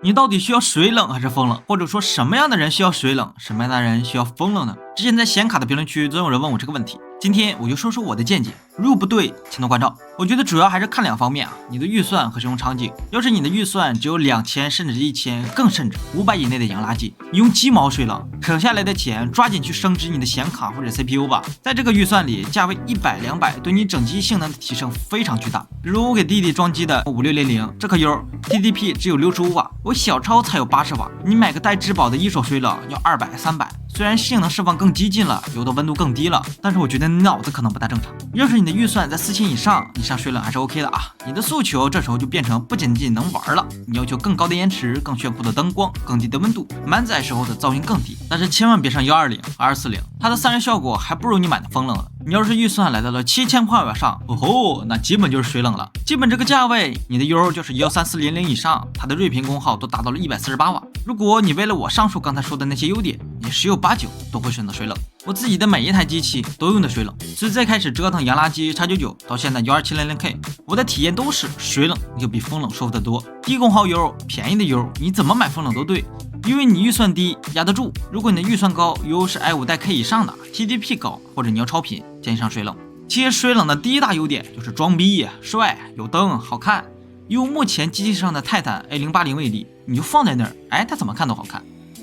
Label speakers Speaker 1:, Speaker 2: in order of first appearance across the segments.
Speaker 1: 你到底需要水冷还是风冷？或者说什么样的人需要水冷，什么样的人需要风冷呢？之前在显卡的评论区总有人问我这个问题，今天我就说说我的见解，如果不对，请多关照。我觉得主要还是看两方面啊，你的预算和使用场景。要是你的预算只有2000甚至1000，更甚至500以内的洋垃圾，你用鸡毛水冷，省下来的钱抓紧去升级你的显卡或者 CPU 吧。在这个预算里，价位100、200对你整机性能的提升非常巨大。比如我给弟弟装机的5600，这颗 U TDP 只有65瓦，我小超才有80瓦，你买个带质保的一手水冷要200、300。虽然性能释放更激进了，油的温度更低了，但是我觉得你脑子可能不大正常。要是你的预算在4000以上，你上水冷还是 OK 的啊。你的诉求这时候就变成不仅仅能玩了，你要求更高的延迟、更炫酷的灯光、更低的温度，满载时候的噪音更低。但是千万别上120、240，它的散热效果还不如你买的风冷的。你要是预算来到了7000块往上，哦吼，那基本就是水冷了。基本这个价位，你的 U 就是13400以上，它的睿频功耗都达到了148瓦。如果你为了我上述刚才说的那些优点，你十有八九都会选择水冷。我自己的每一台机器都用的水冷，所以最开始折腾洋垃圾X99到现在 12700K， 我的体验都是水冷就比风冷舒服得多。低功耗油，便宜的油，你怎么买风冷都对，因为你预算低压得住。如果你的预算高，又是 i5 带 K 以上的 TDP 高，或者你要超频，建议上水冷。其实水冷的第一大优点就是装逼帅，有灯好看。用目前机器上的泰坦 A080为例，你就放在那儿，它怎么看都好看。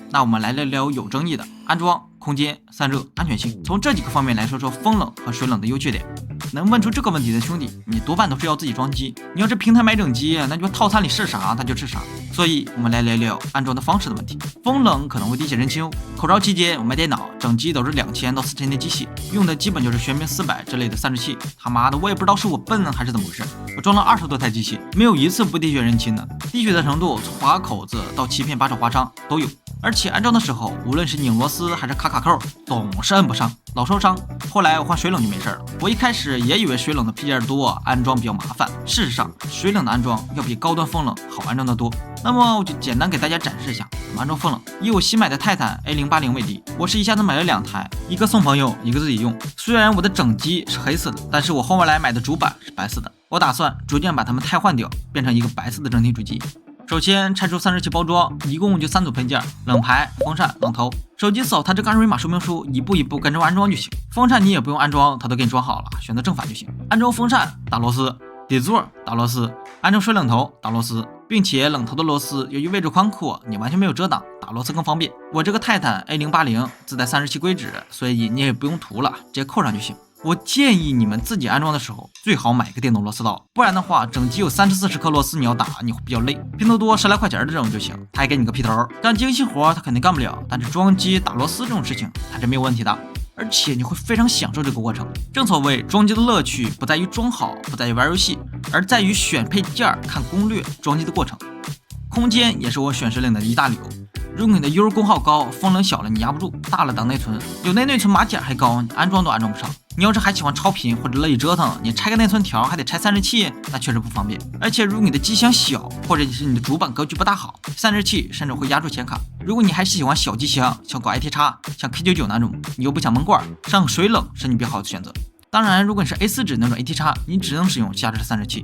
Speaker 1: 那我们来聊聊有争议的安装、空间、散热、安全性，从这几个方面来说说风冷和水冷的优缺点。能问出这个问题的兄弟，你多半都是要自己装机。你要是平台买整机，那就套餐里是啥它就是啥。所以我们来聊聊安装的方式的问题。风冷可能会滴血认亲哦。口罩期间我买电脑，整机都是2000到4000的机器，用的基本就是玄冥400之类的散热器。他妈的，我也不知道是我笨还是怎么回事，我装了20多台机器，没有一次不滴血认亲的。滴血的程度从划口子到切片把手划伤都有。而且安装的时候，无论是拧螺丝还是卡扣，总是摁不上，老受伤。后来我换水冷就没事了。我一开始也以为水冷的配件多，安装比较麻烦。事实上，水冷的安装要比高端风冷好安装得多。那么我就简单给大家展示一下怎么安装风冷。以我新买的泰坦 A080为例，我是一下子买了2台，一个送朋友，一个自己用。虽然我的整机是黑色的，但是我后来买的主板是白色的。我打算逐渐把它们汰换掉，变成一个白色的整体主机。首先拆出散热器包装，一共就3组配件：冷排、风扇、冷头。手机扫它这个二维码说明书，一步一步跟着安装就行。风扇你也不用安装，它都给你装好了，选择正反就行。安装风扇打螺丝，底座打螺丝，安装水冷头打螺丝，并且冷头的螺丝由于位置宽阔，你完全没有遮挡，打螺丝更方便。我这个泰坦 A080 自带散热器硅脂，所以你也不用涂了，直接扣上就行。我建议你们自己安装的时候，最好买个电动螺丝刀，不然的话，整机有30-40颗螺丝你要打，你会比较累。拼多多10来块钱的这种就行，他还给你个屁头。干精细活他肯定干不了，但是装机打螺丝这种事情还是没有问题的，而且你会非常享受这个过程。正所谓装机的乐趣不在于装好，不在于玩游戏，而在于选配件、看攻略、装机的过程。空间也是我选水冷的一大理由。如果你的 U 功耗高，风冷小了你压不住，大了挡内存，有的内存码甲还高，你安装都安装不上。你要是还喜欢超频或者乐意折腾，你拆个内存条还得拆散热器，那确实不方便。而且如果你的机箱小，或者是你的主板格局不大好，散热器甚至会压住显卡。如果你还是喜欢小机箱，像搞 ITX 像 K99 那种，你又不想闷罐，上水冷是你比较好的选择。当然如果你是 A4 纸那种 ATX， 你只能使用下肢散热器。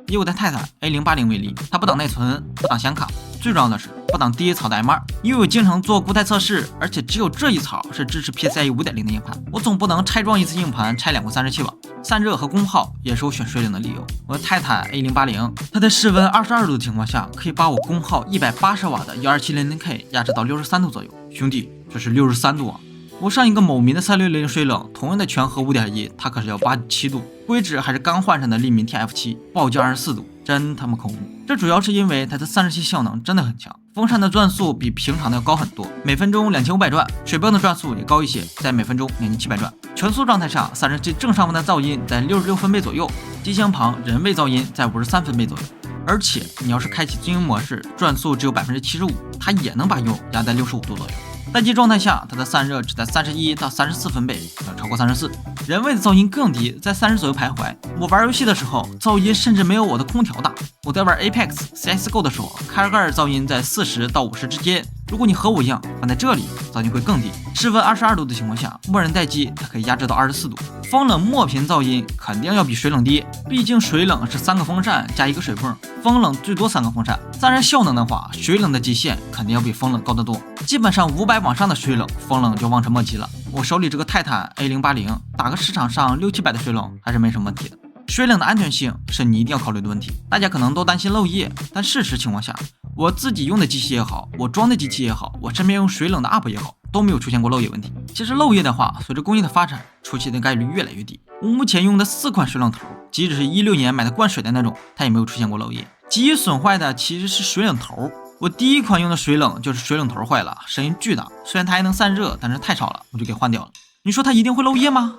Speaker 1: 以我的泰坦 A080 为例，它不挡内存，不挡显卡，最重要的是不挡第一槽的 M2。因为我经常做固态测试，而且只有这一槽是支持 PCIe 5.0的硬盘，我总不能拆装一次硬盘拆2个散热器吧。散热和功耗也是我选水冷的理由。我的泰坦 A080， 它在室温22度的情况下，可以把我功耗180瓦的 12700K 压制到63度左右。兄弟，这是63度啊！我上一个某民的3600水冷，同样的全核 5.1， 它可是要87度，硅脂还是刚换上的利民 TF7， 报价24度，真他妈恐怖。这主要是因为它的散热器效能真的很强，风扇的转速比平常的要高很多，每分钟2500转，水泵的转速也高一些，在每分钟2700转。全速状态下，散热器正上方的噪音在66分贝左右，机箱旁人为噪音在53分贝左右。而且你要是开启静音模式，转速只有75%，它也能把油压在65度左右。待机状态下，它的散热只在31到34分贝，要超过34。人为的噪音更低，在30左右徘徊。我玩游戏的时候，噪音甚至没有我的空调大。我在玩 Apex、CSGO 的时候，开盖噪音在40到50之间，如果你和我一样放在这里，噪音会更低。室温22度的情况下，默认待机它可以压制到24度。风冷默屏噪音肯定要比水冷低，毕竟水冷是3个风扇加1个水泵，风冷最多3个风扇。当然效能的话，水冷的极限肯定要比风冷高得多。基本上500往上的水冷，风冷就望尘莫及了。我手里这个泰坦 A080，打个市场上600-700的水冷还是没什么问题的。水冷的安全性是你一定要考虑的问题。大家可能都担心漏液，但事实情况下，我自己用的机器也好，我装的机器也好，我身边用水冷的 UP 也好，都没有出现过漏液问题。其实漏液的话，随着工艺的发展，出现的概率越来越低。我目前用的4款水冷头，即使是16年买的灌水的那种，它也没有出现过漏液。机翼损坏的其实是水冷头。我第一款用的水冷就是水冷头坏了，声音巨大，虽然它还能散热，但是太吵了，我就给换掉了。你说它一定会漏液吗？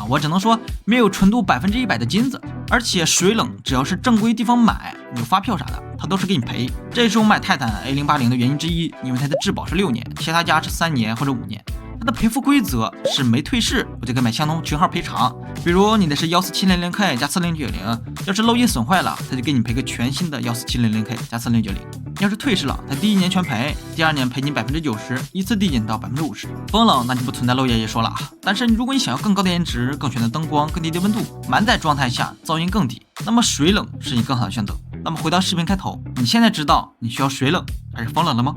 Speaker 1: 我只能说没有纯度100%的金子，而且水冷只要是正规地方买，有发票啥的，它都是给你赔。这也是我买泰坦 A080 的原因之一，因为它的质保是6年，其他家是3年或者5年。它的赔付规则是没退市我就可以买相同群号赔偿，比如你的是14700K 加4090，要是漏液损坏了，它就给你赔个全新的14700K 加4090。要是退市了，它第1年全赔，第2年赔你90%，依次递减到50%。风冷那就不存在漏液一说了，但是如果你想要更高的颜值、更全的灯光、更低的温度，满载状态下噪音更低，那么水冷是你更好的选择。那么回到视频开头，你现在知道你需要水冷还是风冷了吗？